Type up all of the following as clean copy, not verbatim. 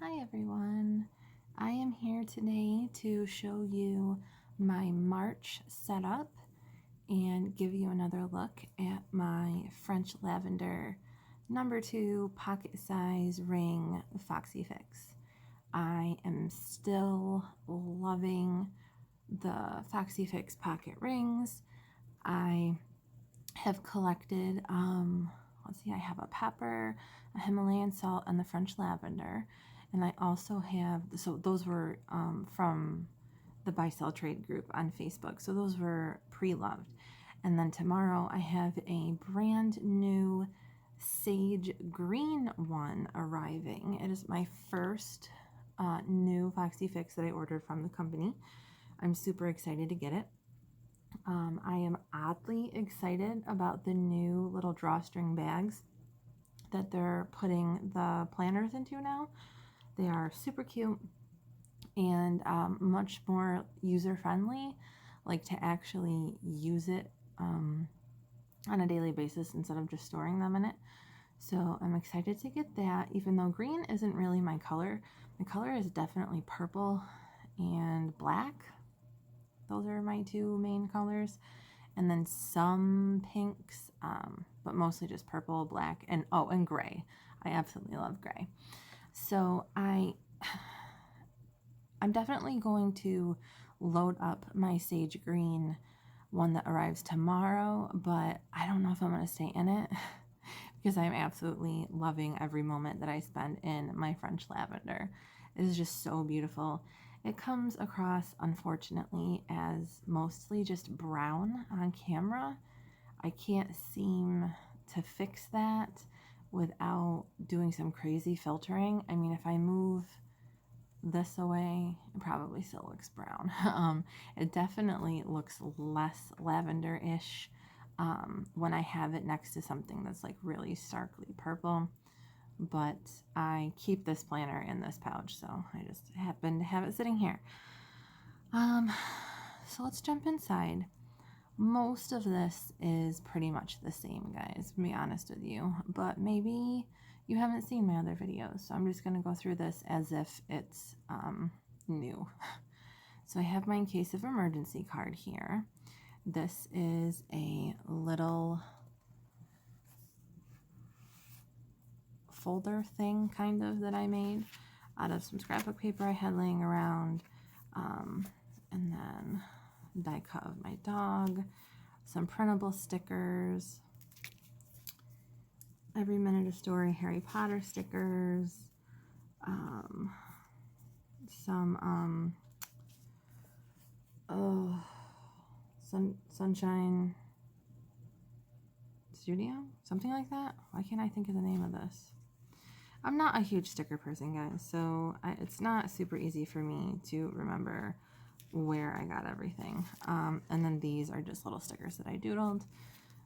Hi everyone, I am here today to show you my March setup and give you another look at my French Lavender #2 pocket size ring Foxy Fix. I am still loving the Foxy Fix pocket rings. I have collected, let's see, I have a pepper, a Himalayan salt, and the French lavender. And I also have, so those were from the Buy Sell Trade group on Facebook. So those were pre-loved. And then tomorrow I have a brand new sage green one arriving. It is my first new Foxy Fix that I ordered from the company. I'm super excited to get it. I am oddly excited about the new little drawstring bags that they're putting the planners into now. They are super cute and much more user-friendly, like to actually use it on a daily basis instead of just storing them in it. So I'm excited to get that, even though green isn't really my color. My color is definitely purple and black. Those are my two main colors. And then some pinks, but mostly just purple, black, and and gray. I absolutely love gray. So I'm definitely going to load up my sage green one that arrives tomorrow, but I don't know if I'm going to stay in it because I'm absolutely loving every moment that I spend in my French lavender. It is just so beautiful. It comes across, unfortunately, as mostly just brown on camera. I can't seem to fix that without doing some crazy filtering. I mean, if I move this away, it probably still looks brown. It definitely looks less lavender-ish when I have it next to something that's like really starkly purple. But I keep this planner in this pouch, so I just happen to have it sitting here. So let's jump inside. Most of this is pretty much the same, guys, to be honest with you, but maybe you haven't seen my other videos, so I'm just going to go through this as if it's new. So I have my in case of emergency card here. This is a little folder thing, kind of, that I made out of some scrapbook paper I had laying around, and then a die cut of my dog, some printable stickers, Every Minute a Story Harry Potter stickers, some Sunshine Studio, something like that. Why can't I think of the name of this? I'm not a huge sticker person, guys, so it's not super easy for me to remember where I got everything. And then these are just little stickers that I doodled.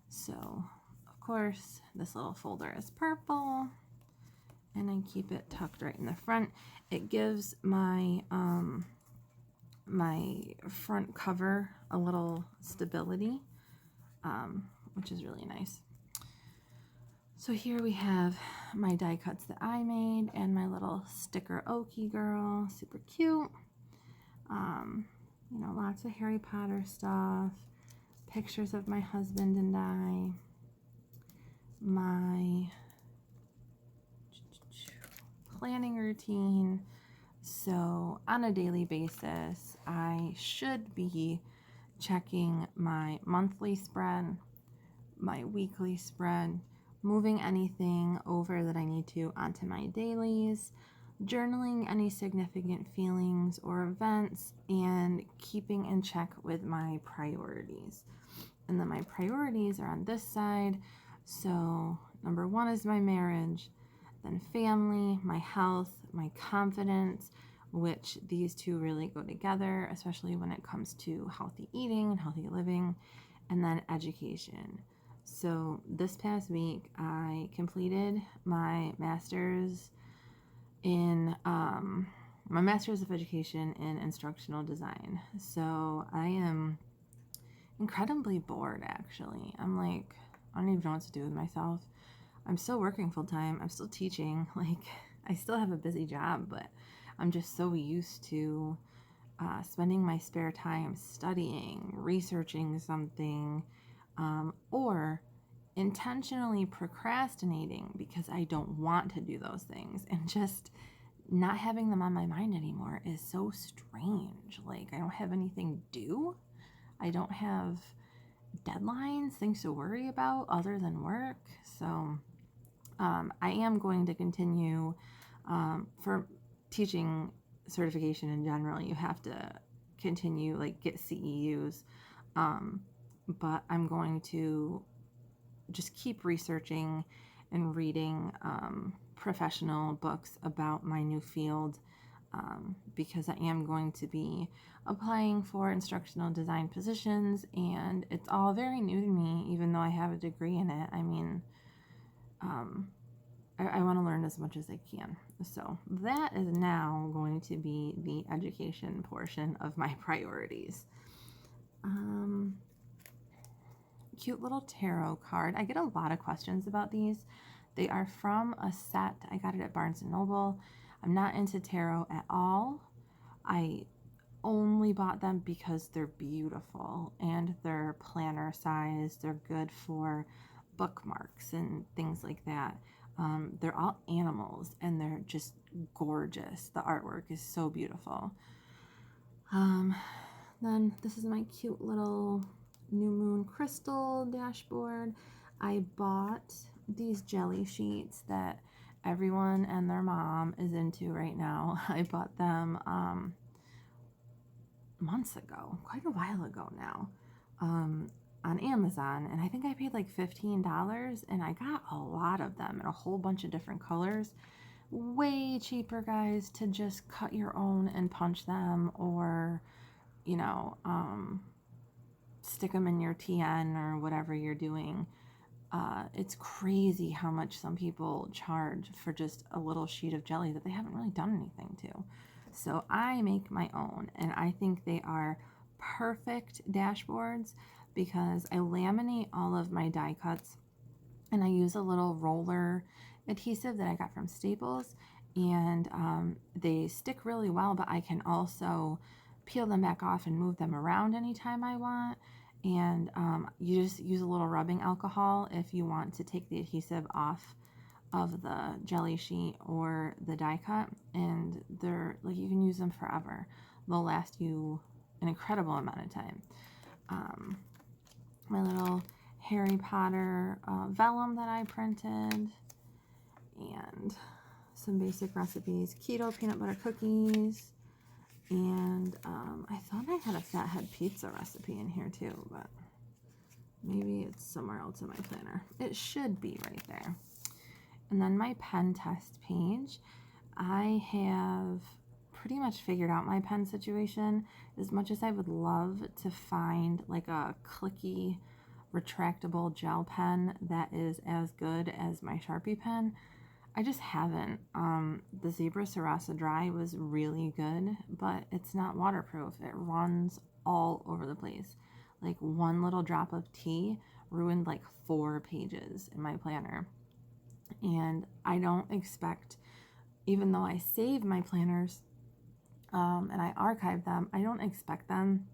So, of course, this little folder is purple, and I keep it tucked right in the front. It gives my my front cover a little stability, which is really nice. So here we have my die cuts that I made and my little sticker Okie girl, super cute. You know, lots of Harry Potter stuff, pictures of my husband and I, my planning routine. So on a daily basis, I should be checking my monthly spread, my weekly spread, moving anything over that I need to onto my dailies, journaling any significant feelings or events, and keeping in check with my priorities. And then my priorities are on this side. So number 1 is my marriage, then family, my health, my confidence, which these two really go together, especially when it comes to healthy eating and healthy living, and then education. So this past week, I completed my master's in my master's of education in instructional design. So I am incredibly bored, actually. I'm like, I don't even know what to do with myself. I'm still working full time. I'm still teaching. Like, I still have a busy job, but I'm just so used to spending my spare time studying, researching something, or intentionally procrastinating because I don't want to do those things, and just not having them on my mind anymore is so strange. Like, I don't have anything due. I don't have deadlines, things to worry about other than work. So I am going to continue for teaching certification in general. You have to continue, like, get CEUs, but I'm going to just keep researching and reading professional books about my new field, because I am going to be applying for instructional design positions, and it's all very new to me, even though I have a degree in it. I mean, I want to learn as much as I can. So that is now going to be the education portion of my priorities. Cute little tarot card. I get a lot of questions about these. They are from a set. I got it at Barnes & Noble. I'm not into tarot at all. I only bought them because they're beautiful and they're planner size. They're good for bookmarks and things like that. They're all animals and they're just gorgeous. The artwork is so beautiful. Then this is my cute little new moon crystal dashboard. I bought these jelly sheets that everyone and their mom is into right now. I bought them months ago, quite a while ago now, on Amazon, and I think I paid like $15, and I got a lot of them in a whole bunch of different colors. Way cheaper, guys, to just cut your own and punch them, or you know, stick them in your TN or whatever you're doing. It's crazy how much some people charge for just a little sheet of jelly that they haven't really done anything to. So I make my own, and I think they are perfect dashboards because I laminate all of my die cuts, and I use a little roller adhesive that I got from Staples, and they stick really well, but I can also peel them back off and move them around anytime I want. And you just use a little rubbing alcohol if you want to take the adhesive off of the jelly sheet or the die cut, and they're like, you can use them forever. They'll last you an incredible amount of time. My little Harry Potter vellum that I printed, and some basic recipes, keto peanut butter cookies, and I thought I had a fathead pizza recipe in here too, but maybe it's somewhere else in my planner. It should be right there. And then my pen test page. I have pretty much figured out my pen situation. As much as I would love to find like a clicky, retractable gel pen that is as good as my Sharpie pen, I just haven't. The Zebra Sarasa Dry was really good, but it's not waterproof. It runs all over the place. Like, one little drop of tea ruined like 4 pages in my planner. And I don't expect, even though I save my planners and I archive them, I don't expect them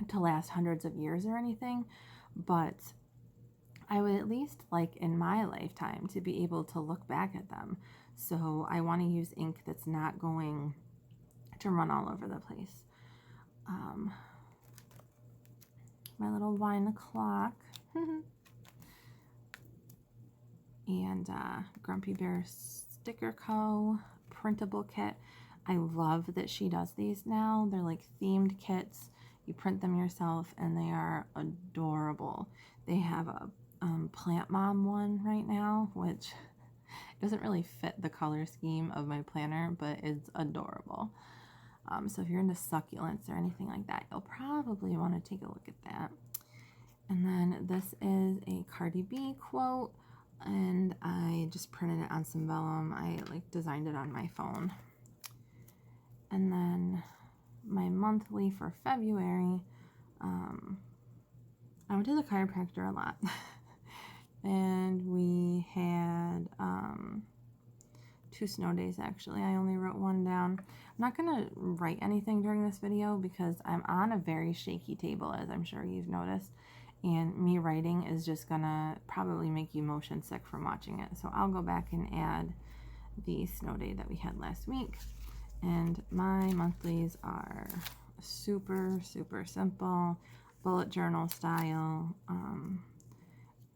to last hundreds of years or anything, but I would at least like in my lifetime to be able to look back at them. So I want to use ink that's not going to run all over the place. My little wine clock and Grumpy Bear Sticker Co. printable kit. I love that she does these now. They're like themed kits. You print them yourself and they are adorable. They have a Plant Mom one right now, which doesn't really fit the color scheme of my planner, but it's adorable. So if you're into succulents or anything like that, you'll probably want to take a look at that. And then this is a Cardi B quote, and I just printed it on some vellum. I like designed it on my phone. And then my monthly for February, I went to the chiropractor a lot. And we had 2 snow days actually. I only wrote 1 down. I'm not going to write anything during this video because I'm on a very shaky table, as I'm sure you've noticed. And me writing is just going to probably make you motion sick from watching it. So I'll go back and add the snow day that we had last week. And my monthlies are super, super simple, bullet journal style,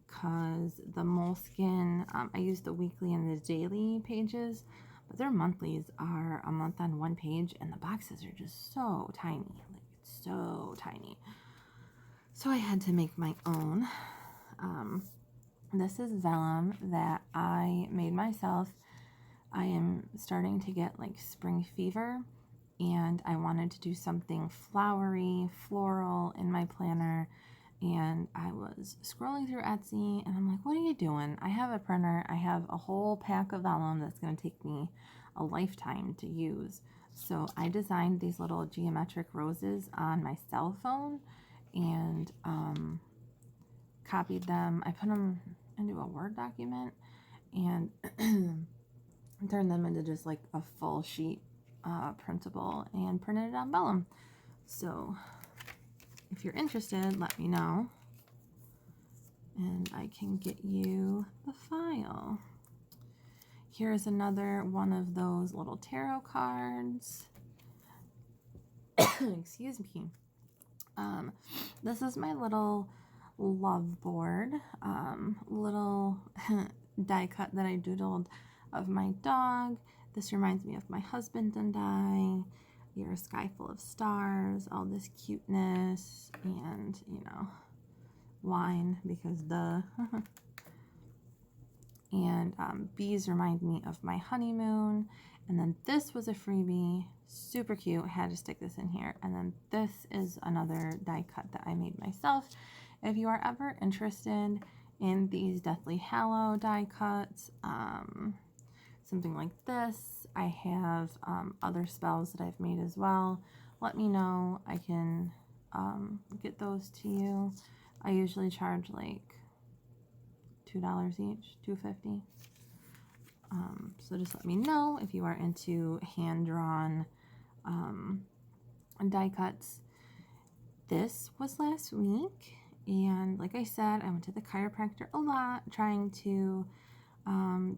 because the Moleskine, I use the weekly and the daily pages, but their monthlies are a month on 1 page, and the boxes are just so tiny, like so tiny. So I had to make my own. This is vellum that I made myself. I am starting to get like spring fever, and I wanted to do something flowery, floral in my planner. And I was scrolling through Etsy, and I'm like, what are you doing? I have a printer. I have a whole pack of vellum that's going to take me a lifetime to use. So I designed these little geometric roses on my cell phone and copied them. I put them into a Word document and turned them into just like a full sheet printable and printed it on vellum. So if you're interested, let me know and I can get you the file. Here's another one of those little tarot cards. Excuse me. This is my little love board, little die cut that I doodled of my dog. This reminds me of my husband and I. You're a sky full of stars, all this cuteness, and, you know, wine, because duh. And bees remind me of my honeymoon. And then this was a freebie, super cute. I had to stick this in here. And then this is another die cut that I made myself. If you are ever interested in these Deathly Hallow die cuts, something like this, I have other spells that I've made as well. Let me know. I can get those to you. I usually charge like $2 each, $2.50. So just let me know if you are into hand-drawn die cuts. This was last week, and like I said, I went to the chiropractor a lot trying to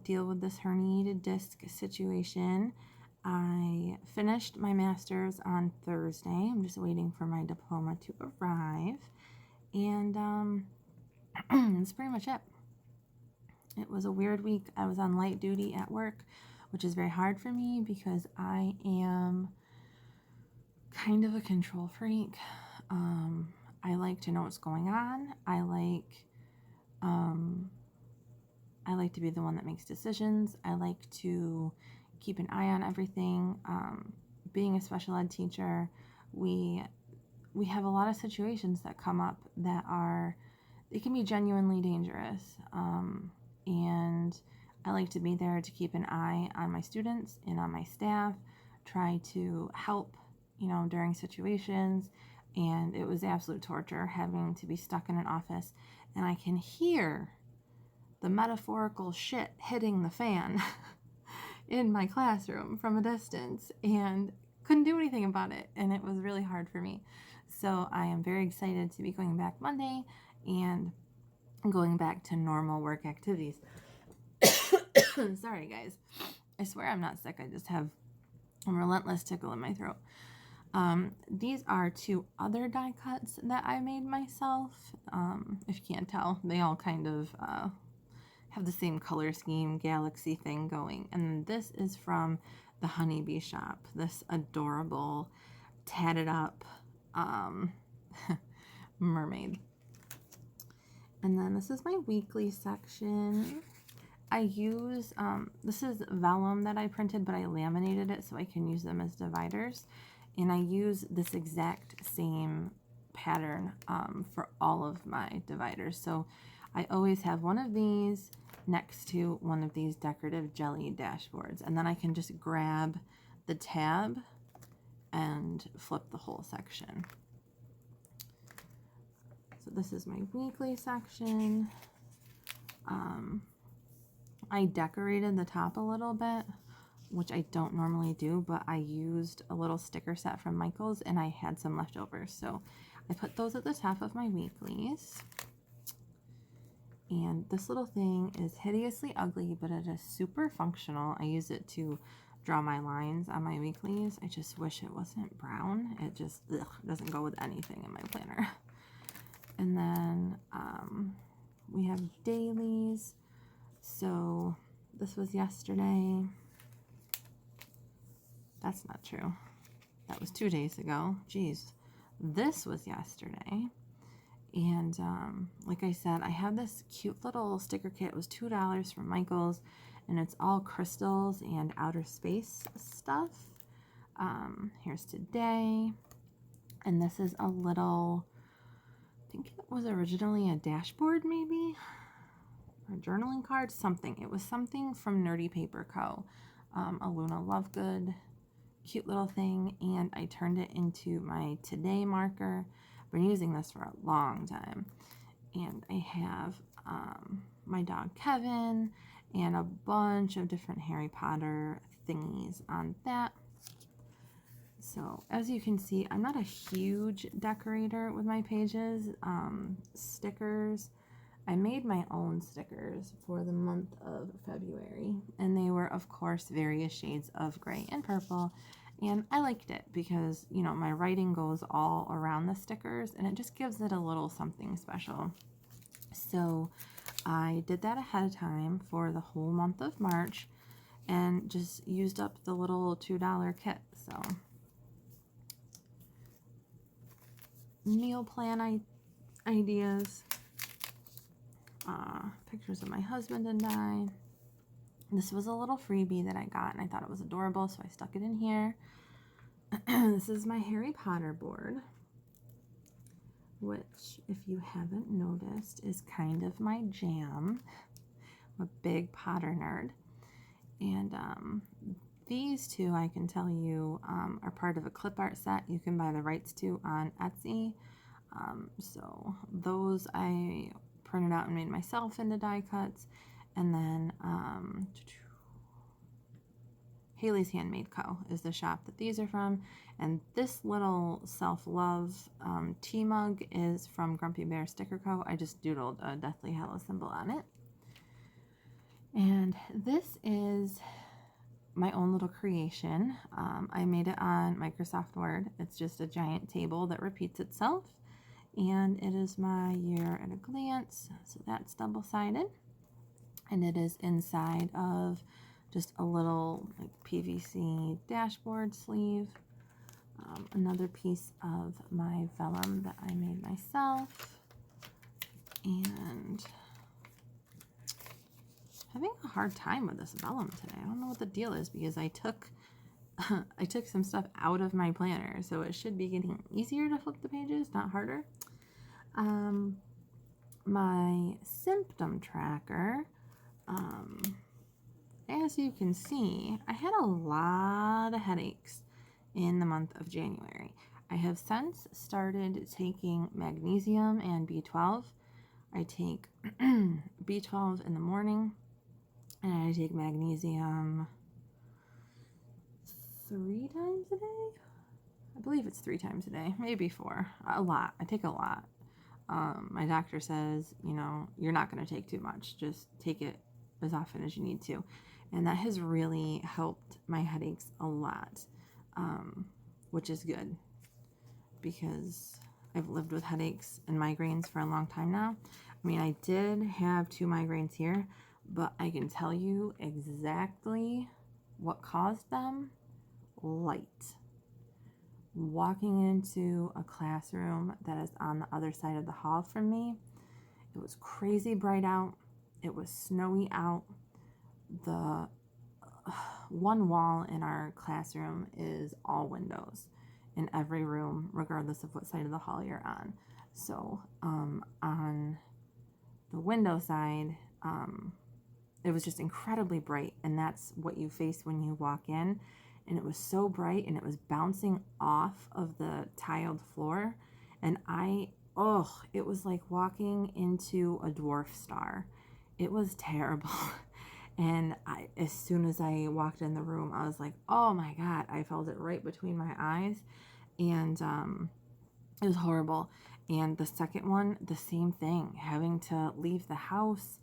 deal with this herniated disc situation. I finished my master's on Thursday. I'm just waiting for my diploma to arrive, and that's pretty much it. It was a weird week. I was on light duty at work, which is very hard for me because I am kind of a control freak. I like to know what's going on. I like to be the one that makes decisions. I like to keep an eye on everything. Being a special ed teacher, we have a lot of situations that come up that they can be genuinely dangerous. And I like to be there to keep an eye on my students and on my staff, try to help, you know, during situations. And it was absolute torture having to be stuck in an office, and I can hear the metaphorical shit hitting the fan in my classroom from a distance, and couldn't do anything about it, and it was really hard for me. So I am very excited to be going back Monday and going back to normal work activities. Sorry guys, I swear I'm not sick. I just have a relentless tickle in my throat. These are 2 other die cuts that I made myself. If you can't tell, they all kind of have the same color scheme, galaxy thing going. And this is from the Honeybee shop, this adorable tatted up mermaid. And then this is my weekly section. I use, this is vellum that I printed, but I laminated it so I can use them as dividers. And I use this exact same pattern for all of my dividers. So I always have one of these next to one of these decorative jelly dashboards. And then I can just grab the tab and flip the whole section. So this is my weekly section. I decorated the top a little bit which I don't normally do, but I used a little sticker set from Michael's and I had some left over. So I put those at the top of my weeklies. And this little thing is hideously ugly, but it is super functional. I use it to draw my lines on my weeklies. I just wish it wasn't brown. It just doesn't go with anything in my planner. And then we have dailies. So this was yesterday. That's not true. That was 2 days ago. Jeez. This was yesterday. And like I said, I have this cute little sticker kit. It was $2 from Michael's, and it's all crystals and outer space stuff. Here's today. And this is a little, I think it was originally a dashboard maybe, or a journaling card, something. It was something from Nerdy Paper Co. A Luna Lovegood, cute little thing, and I turned it into my today marker. I've been using this for a long time. And I have my dog Kevin and a bunch of different Harry Potter thingies on that. So as you can see, I'm not a huge decorator with my pages. Stickers, I made my own stickers for the month of February, and they were of course various shades of gray and purple, and I liked it because, you know, my writing goes all around the stickers and it just gives it a little something special. So I did that ahead of time for the whole month of March and just used up the little $2 kit. So meal plan ideas, pictures of my husband and I. This was a little freebie that I got and I thought it was adorable, so I stuck it in here. This is my Harry Potter board, which, if you haven't noticed, is kind of my jam. I'm a big Potter nerd. And these two, I can tell you, are part of a clip art set you can buy the rights to on Etsy. So those I printed out and made myself into die cuts. And then Haley's Handmade Co. is the shop that these are from. And this little self-love tea mug is from Grumpy Bear Sticker Co. I just doodled a Deathly Hallows symbol on it. And this is my own little creation. I made it on Microsoft Word. It's just a giant table that repeats itself. And it is my year at a glance. So that's double-sided. And it is inside of just a little like PVC dashboard sleeve. Another piece of my vellum that I made myself. And having a hard time with this vellum today. I don't know what the deal is because I took some stuff out of my planner, so it should be getting easier to flip the pages, not harder. My symptom tracker. As you can see, I had a lot of headaches in the month of January. I have since started taking magnesium and B12. I take B12 in the morning, and I take magnesium 3 times a day. I believe it's 3 times a day, maybe 4. A lot. I take a lot. My doctor says, you know, you're not going to take too much. Just take it as often as you need to. And that has really helped my headaches a lot, which is good because I've lived with headaches and migraines for a long time now. I mean, I did have 2 migraines here, but I can tell you exactly what caused them. Light. Walking into a classroom that is on the other side of the hall from me, it was crazy bright out. It was snowy out. The one wall in our classroom is all windows in every room, regardless of what side of the hall you're on. So on the window side, it was just incredibly bright, and that's what you face when you walk in. And it was so bright, and it was bouncing off of the tiled floor, and it was like walking into a dwarf star. It was terrible. And as soon as I walked in the room, I was like, oh my God, I felt it right between my eyes. And it was horrible. And the second one, the same thing, having to leave the house.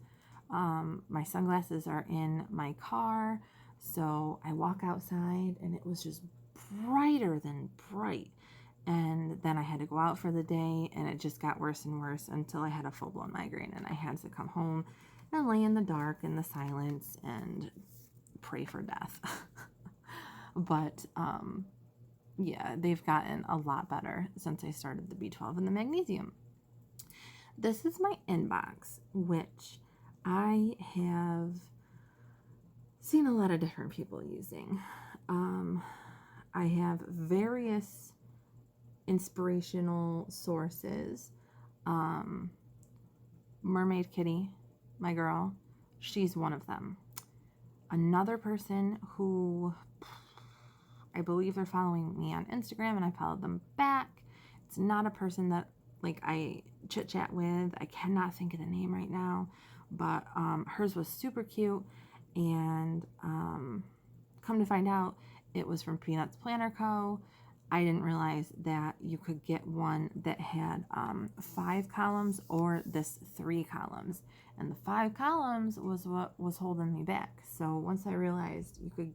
My sunglasses are in my car. So I walk outside and it was just brighter than bright. And then I had to go out for the day and it just got worse and worse until I had a full-blown migraine and I had to come home and lay in the dark in the silence and pray for death. But yeah, they've gotten a lot better since I started the B12 and the magnesium. This is my inbox, which I have seen a lot of different people using. I have various inspirational sources. Mermaid Kitty, my girl, she's one of them. Another person who I believe they're following me on Instagram and I followed them back. It's not a person that like I chit chat with. I cannot think of the name right now, but hers was super cute. And come to find out, it was from Peanuts Planner Co. I didn't realize that you could get one that had 5 columns or this 3 columns. And the 5 columns was what was holding me back. So once I realized you could,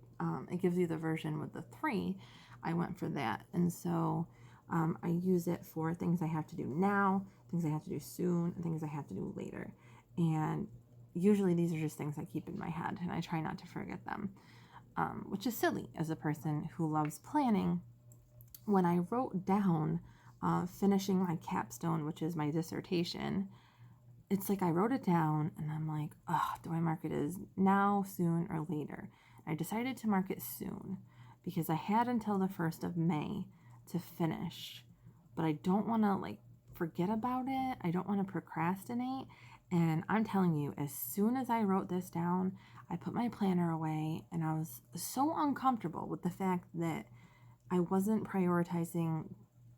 it gives you the version with the 3, I went for that. And so I use it for things I have to do now, things I have to do soon, and things I have to do later. And usually these are just things I keep in my head and I try not to forget them, which is silly as a person who loves planning. When I wrote down finishing my capstone, which is my dissertation, it's like I wrote it down and I'm like, oh, do I mark it as now, soon, or later? I decided to mark it soon because I had until the 1st of May to finish, but I don't want to like forget about it. I don't want to procrastinate. And I'm telling you, as soon as I wrote this down, I put my planner away and I was so uncomfortable with the fact that I wasn't prioritizing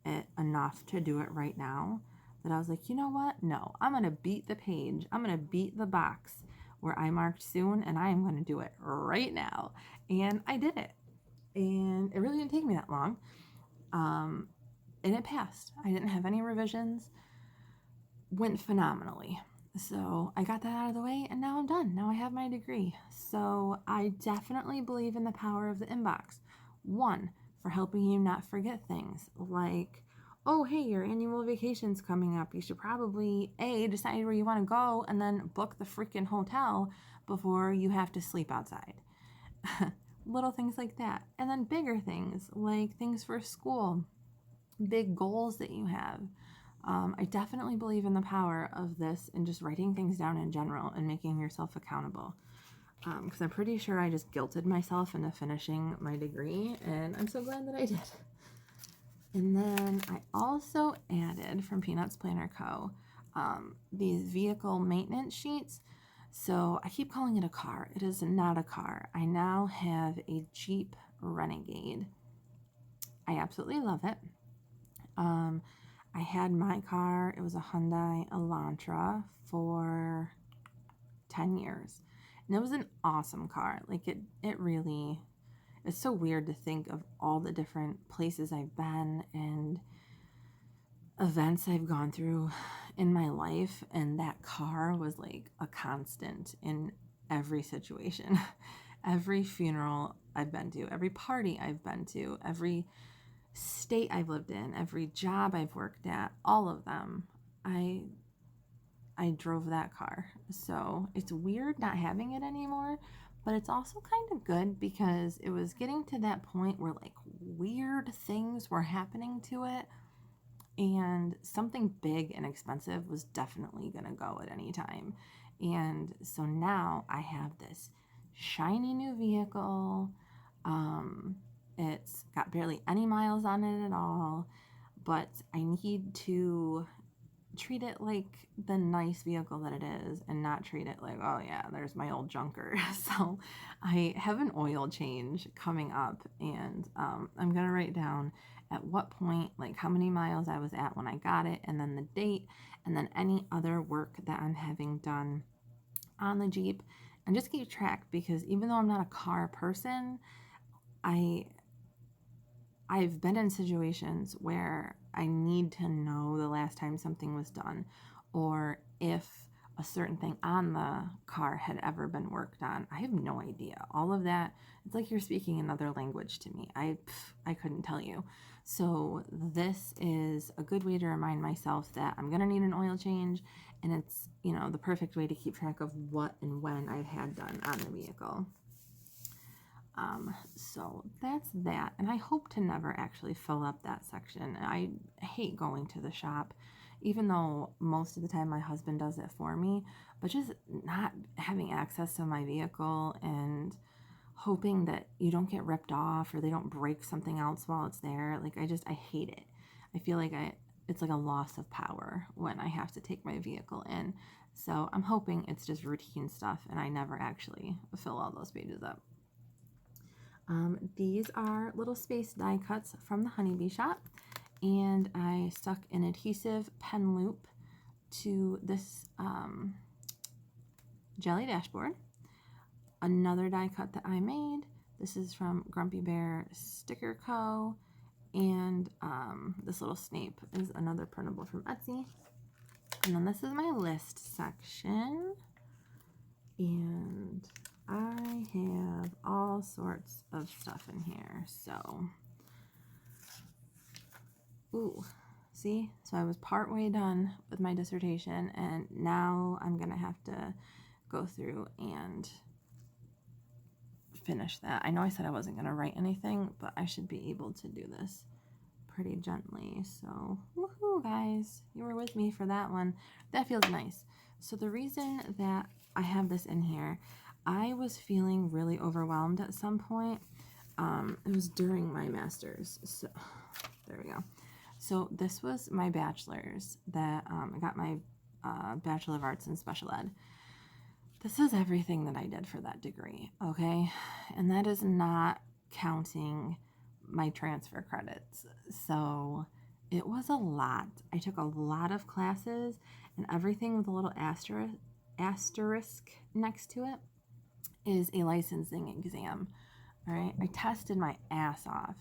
it enough to do it right now, that I was like, you know what? No, I'm going to beat the page. I'm going to beat the box where I marked soon and I am going to do it right now. And I did it. And it really didn't take me that long. And it passed. I didn't have any revisions. Went phenomenally. So I got that out of the way and now I'm done. Now I have my degree. So I definitely believe in the power of the inbox. 1, for helping you not forget things like, oh, hey, your annual vacation's coming up. You should probably decide where you want to go and then book the freaking hotel before you have to sleep outside. Little things like that. And then bigger things like things for school, big goals that you have. I definitely believe in the power of this and just writing things down in general and making yourself accountable. Because I'm pretty sure I just guilted myself into finishing my degree, and I'm so glad that I did. And then I also added from Peanuts Planner Co. These vehicle maintenance sheets. So I keep calling it a car. It is not a car. I now have a Jeep Renegade. I absolutely love it. I had my car. It was a Hyundai Elantra for 10 years. And it was an awesome car. Like it really, it's so weird to think of all the different places I've been and events I've gone through in my life. And that car was like a constant in every situation. Every funeral I've been to, every party I've been to, every state I've lived in, every job I've worked at, all of them, I drove that car. So it's weird not having it anymore, but it's also kind of good because it was getting to that point where like weird things were happening to it and something big and expensive was definitely going to go at any time. And so now I have this shiny new vehicle. It's got barely any miles on it at all, but I need to treat it like the nice vehicle that it is and not treat it like, oh yeah, there's my old junker. So I have an oil change coming up and I'm going to write down at what point, like how many miles I was at when I got it, and then the date, and then any other work that I'm having done on the Jeep. and just keep track, because even though I'm not a car person, I've been in situations where I need to know the last time something was done, or if a certain thing on the car had ever been worked on. I have no idea. All of that, it's like you're speaking another language to me. I couldn't tell you. So this is a good way to remind myself that I'm going to need an oil change, and it's, you know, the perfect way to keep track of what and when I've had done on the vehicle. So that's that, and I hope to never actually fill up that section. I hate going to the shop, even though most of the time my husband does it for me, but just not having access to my vehicle and hoping that you don't get ripped off or they don't break something else while it's there. Like, I hate it. I feel like it's like a loss of power when I have to take my vehicle in. So I'm hoping it's just routine stuff and I never actually fill all those pages up. These are little space die cuts from the Honeybee shop, and I stuck an adhesive pen loop to this jelly dashboard. Another die cut that I made, this is from Grumpy Bear Sticker Co., and this little Snape is another printable from Etsy. And then this is my list section, and I have all sorts of stuff in here. So, ooh, see? So I was partway done with my dissertation, and now I'm going to have to go through and finish that. I know I said I wasn't going to write anything, but I should be able to do this pretty gently. So, woohoo, guys. You were with me for that one. That feels nice. So the reason that I have this in here, I was feeling really overwhelmed at some point. It was during my master's. So there we go. So this was my bachelor's that I got my Bachelor of Arts in Special Ed. This is everything that I did for that degree, okay? And that is not counting my transfer credits. So it was a lot. I took a lot of classes, and everything with a little asterisk next to it is a licensing exam. All right, I tested my ass off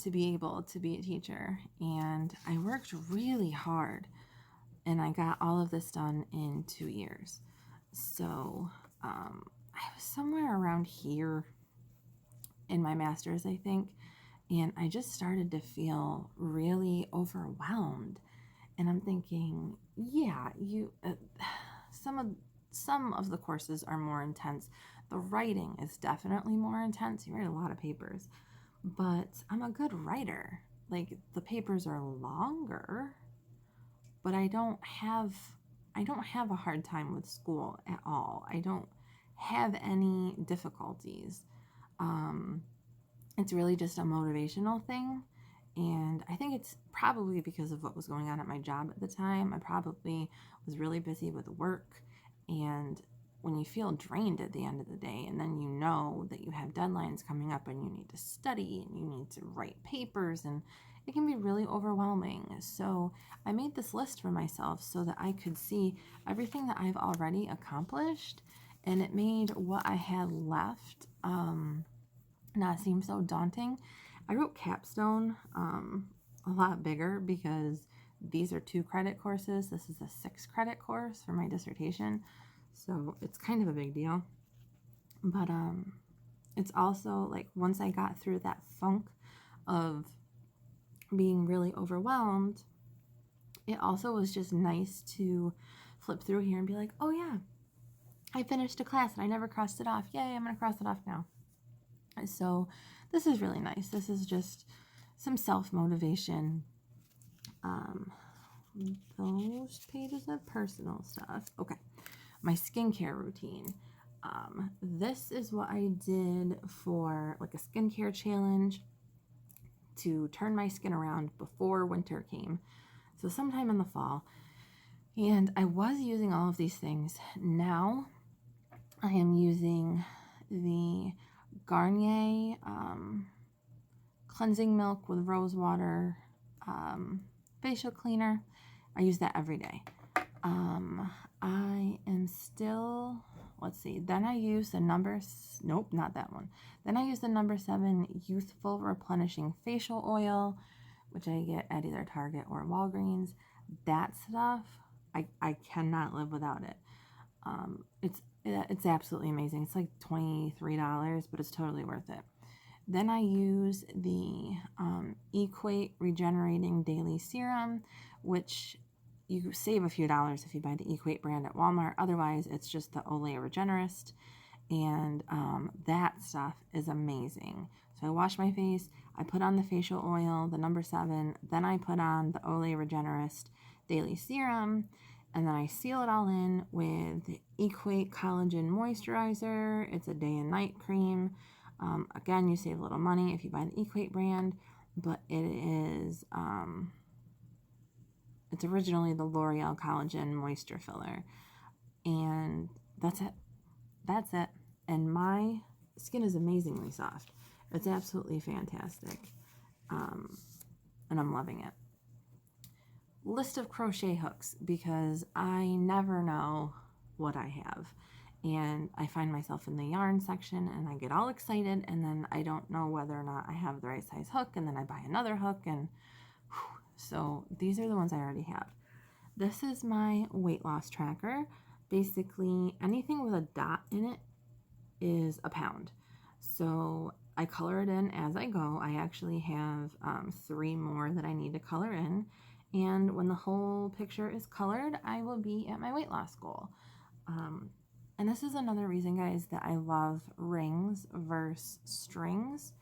to be able to be a teacher, and I worked really hard, and I got all of this done in 2 years. So I was somewhere around here in my master's, I think, and I just started to feel really overwhelmed. And I'm thinking, yeah, some of the courses are more intense. The writing is definitely more intense. You write a lot of papers, but I'm a good writer. Like, the papers are longer, but I don't have a hard time with school at all. I don't have any difficulties. It's really just a motivational thing. And I think it's probably because of what was going on at my job at the time. I probably was really busy with work. And when you feel drained at the end of the day, and then you know that you have deadlines coming up and you need to study and you need to write papers, and it can be really overwhelming. So I made this list for myself so that I could see everything that I've already accomplished, and it made what I had left not seem so daunting. I wrote capstone a lot bigger because these are 2 credit courses. This is a 6 credit course for my dissertation, so it's kind of a big deal. But it's also like, once I got through that funk of being really overwhelmed, it also was just nice to flip through here and be like, oh yeah, I finished a class and I never crossed it off. Yay, I'm going to cross it off now. So this is really nice. This is just some self-motivation. Those pages of personal stuff. Okay, my skincare routine. This is what I did for like a skincare challenge to turn my skin around before winter came. So sometime in the fall. And I was using all of these things. Now I am using the Garnier cleansing milk with rose water facial cleaner. I use that every day. I am still let's see. Then I use the nope, not that one. Then I use the number 7 Youthful Replenishing Facial Oil, which I get at either Target or Walgreens. That stuff, I cannot live without it. It's absolutely amazing. It's like $23, but it's totally worth it. Then I use the Equate Regenerating Daily Serum, which you save a few dollars if you buy the Equate brand at Walmart. Otherwise, it's just the Olay Regenerist, and that stuff is amazing. So I wash my face, I put on the facial oil, the number 7, then I put on the Olay Regenerist Daily Serum, and then I seal it all in with Equate Collagen Moisturizer. It's a day and night cream. Again, you save a little money if you buy the Equate brand, but it is, it's originally the L'Oreal Collagen Moisture Filler. And that's it. That's it. And my skin is amazingly soft. It's absolutely fantastic. And I'm loving it. List of crochet hooks, because I never know what I have. And I find myself in the yarn section and I get all excited, and then I don't know whether or not I have the right size hook, and then I buy another hook, and so these are the ones I already have. This is my weight loss tracker. Basically, anything with a dot in it is a pound. So I color it in as I go. I actually have 3 more that I need to color in. And when the whole picture is colored, I will be at my weight loss goal. And this is another reason, guys, that I love rings versus strings.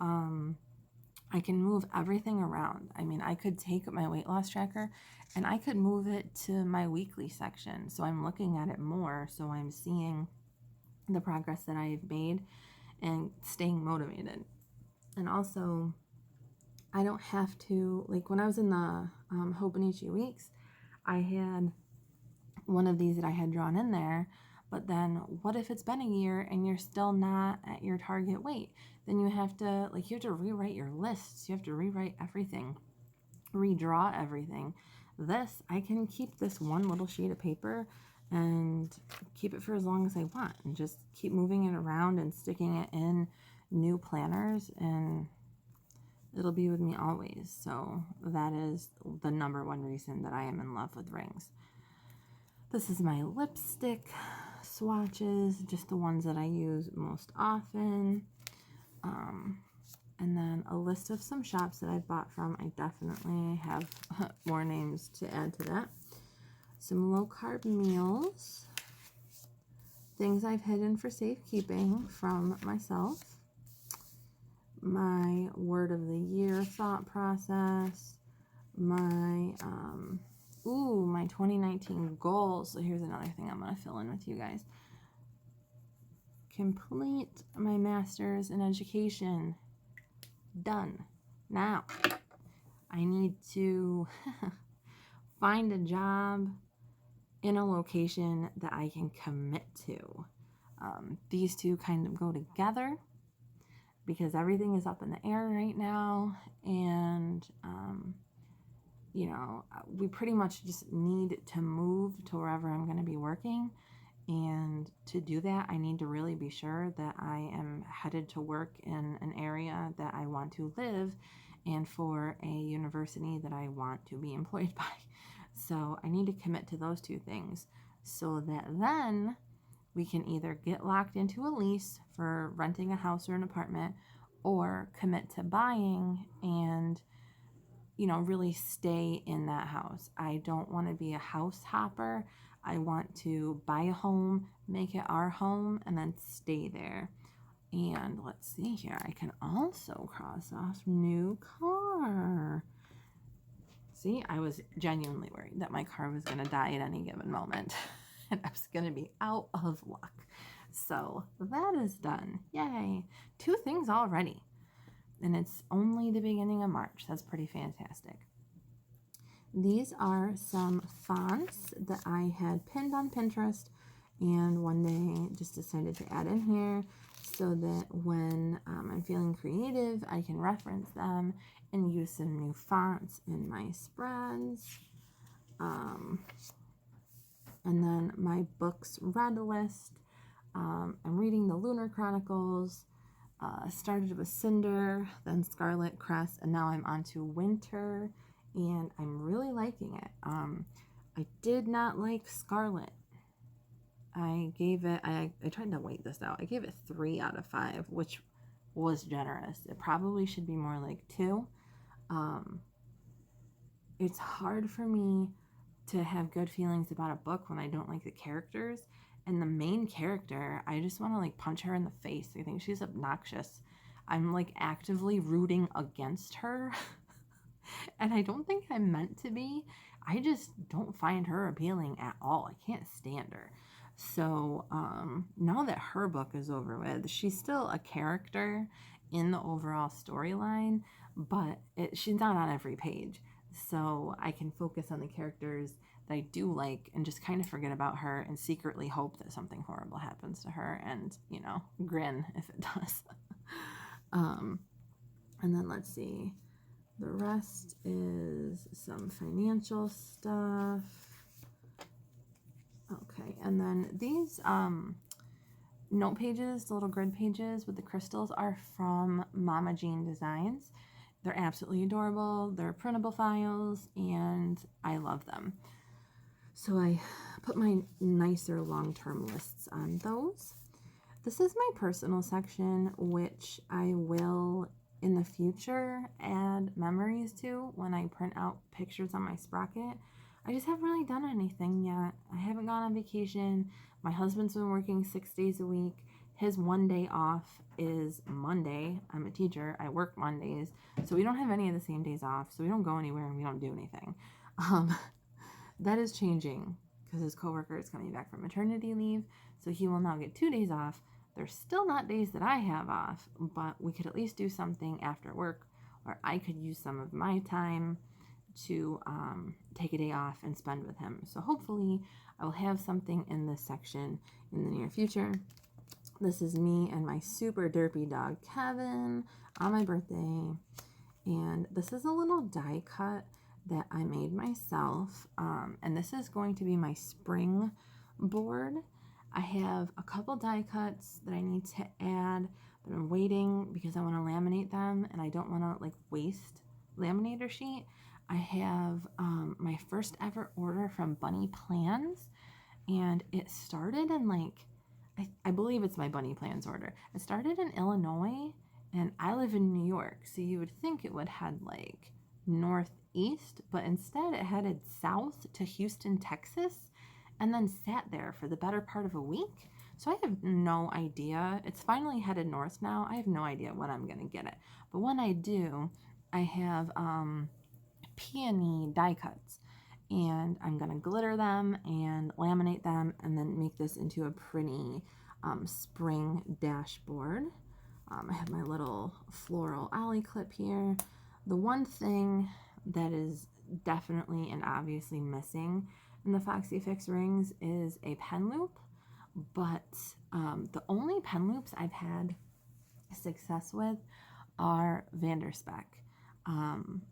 I can move everything around. I mean, I could take my weight loss tracker and I could move it to my weekly section. So I'm looking at it more. So I'm seeing the progress that I've made and staying motivated. And also, I don't have to, like when I was in the Hobonichi weeks, I had one of these that I had drawn in there. But then what if it's been a year and you're still not at your target weight? Then you have to rewrite your lists. You have to rewrite everything, redraw everything. This, I can keep this one little sheet of paper and keep it for as long as I want and just keep moving it around and sticking it in new planners, and it'll be with me always. So that is the number 1 reason that I am in love with rings. This is my lipstick swatches, just the ones that I use most often. And then a list of some shops that I've bought from. I definitely have more names to add to that. Some low-carb meals. Things I've hidden for safekeeping from myself. My word of the year thought process. My 2019 goals. So here's another thing I'm going to fill in with you guys. Complete my master's in education. Done. Now, I need to find a job in a location that I can commit to. These two kind of go together because everything is up in the air right now, and we pretty much just need to move to wherever I'm going to be working. And to do that, I need to really be sure that I am headed to work in an area that I want to live and for a university that I want to be employed by. So I need to commit to those 2 things so that then we can either get locked into a lease for renting a house or an apartment, or commit to buying and really stay in that house. I don't want to be a house hopper. I want to buy a home, make it our home, and then stay there. And let's see here. I can also cross off new car. See, I was genuinely worried that my car was going to die at any given moment. And I was going to be out of luck. So that is done. Yay. 2 things already. And it's only the beginning of March. That's pretty fantastic. These are some fonts that I had pinned on Pinterest and one day just decided to add in here so that when I'm feeling creative, I can reference them and use some new fonts in my spreads. And then my books read list. I'm reading the Lunar Chronicles. Started with Cinder, then Scarlet Crest, and now I'm on to Winter, and I'm really liking it. I did not like Scarlet. I gave it, I tried to wait this out. I gave it 3 out of 5, which was generous. It probably should be more like 2. It's hard for me to have good feelings about a book when I don't like the characters. And the main character, I just want to like punch her in the face. I think she's obnoxious. I'm like actively rooting against her. And I don't think I'm meant to be. I just don't find her appealing at all. I can't stand her. So now that her book is over with, she's still a character in the overall storyline, but she's not on every page. So I can focus on the characters that I do like and just kind of forget about her and secretly hope that something horrible happens to her and, you know, grin if it does. And then let's see. The rest is some financial stuff. Okay, and then these note pages, the little grid pages with the crystals, are from Mama Jean Designs. They're absolutely adorable. They're printable files, and I love them. So I put my nicer long-term lists on those. This is my personal section, which I will in the future add memories to when I print out pictures on my sprocket. I just haven't really done anything yet. I haven't gone on vacation. My husband's been working 6 days a week. His one day off is Monday. I'm a teacher. I work Mondays. So we don't have any of the same days off. So we don't go anywhere and we don't do anything. That is changing because his coworker is coming back from maternity leave. So he will now get 2 days off. They're still not days that I have off, but we could at least do something after work where I could use some of my time to take a day off and spend with him. So hopefully I will have something in this section in the near future. This is me and my super derpy dog, Kevin, on my birthday. And this is a little die cut that I made myself. And this is going to be my spring board. I have a couple die cuts that I need to add, but I'm waiting because I want to laminate them and I don't want to like waste laminator sheet. I have my first ever order from Bunny Plans, and it started in like, I believe it's my Bunny Plans order. It started in Illinois, and I live in New York, so you would think it would head like northeast, but instead it headed south to Houston, Texas, and then sat there for the better part of a week. So I have no idea. It's finally headed north now. I have no idea when I'm gonna get it, but when I do, I have peony die cuts, and I'm gonna glitter them and laminate them and then make this into a pretty spring dashboard. I have my little floral ollie clip here. The one thing that is definitely and obviously missing in the Foxy Fix rings is a pen loop, but the only pen loops I've had success with are Vanderspec.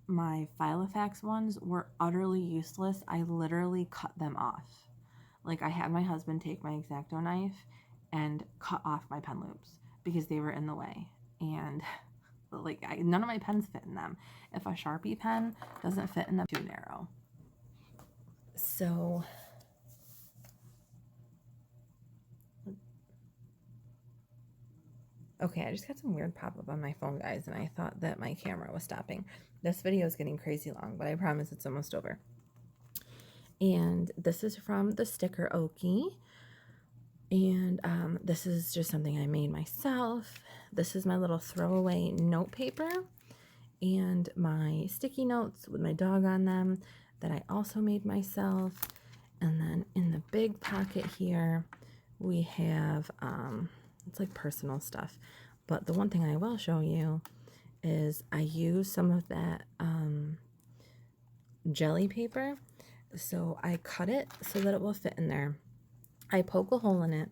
My Filofax ones were utterly useless. I literally cut them off. Like, I had my husband take my X-Acto knife and cut off my pen loops because they were in the way. And like, none of my pens fit in them. If a Sharpie pen doesn't fit in them, too narrow. So okay, I just got some weird pop-up on my phone, guys, and I thought that my camera was stopping. This video is getting crazy long, but I promise it's almost over. And this is from the Sticker Okie. And this is just something I made myself. This is my little throwaway note paper and my sticky notes with my dog on them that I also made myself. And then in the big pocket here, we have, it's like personal stuff. But the one thing I will show you is I use some of that jelly paper. So I cut it so that it will fit in there. I poke a hole in it,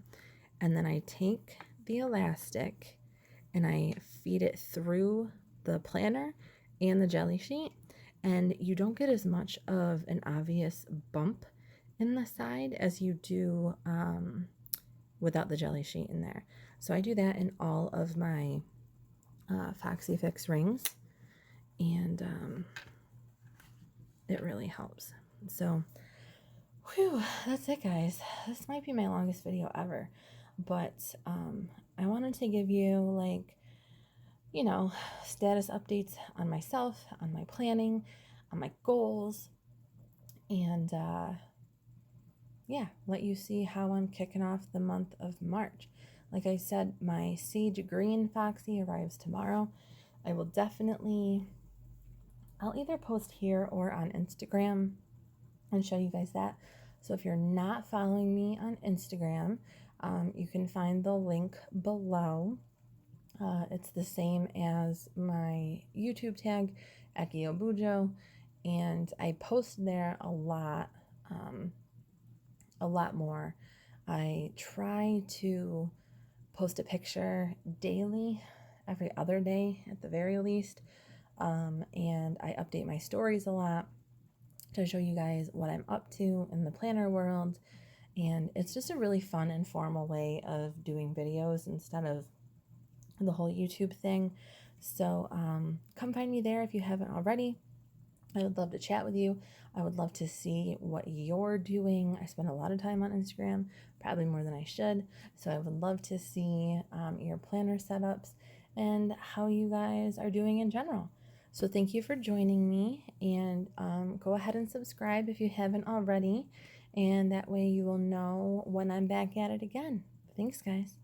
and then I take the elastic and I feed it through the planner and the jelly sheet, and you don't get as much of an obvious bump in the side as you do without the jelly sheet in there. So I do that in all of my Foxy Fix rings, and it really helps. So, whew, that's it, guys. This might be my longest video ever, but I wanted to give you, like, you know, status updates on myself, on my planning, on my goals, and yeah, let you see how I'm kicking off the month of March. Like I said, my Sage Green Foxy arrives tomorrow. I will definitely, I'll either post here or on Instagram and show you guys that. So if you're not following me on Instagram, you can find the link below. It's the same as my YouTube tag, Akio Bujo, and I post there a lot more. I try to post a picture daily, every other day at the very least, and I update my stories a lot to show you guys what I'm up to in the planner world. And it's just a really fun, informal way of doing videos instead of the whole YouTube thing. So come find me there if you haven't already. I would love to chat with you. I would love to see what you're doing. I spend a lot of time on Instagram, probably more than I should. So I would love to see your planner setups and how you guys are doing in general. So thank you for joining me, and go ahead and subscribe if you haven't already. And that way you will know when I'm back at it again. Thanks, guys.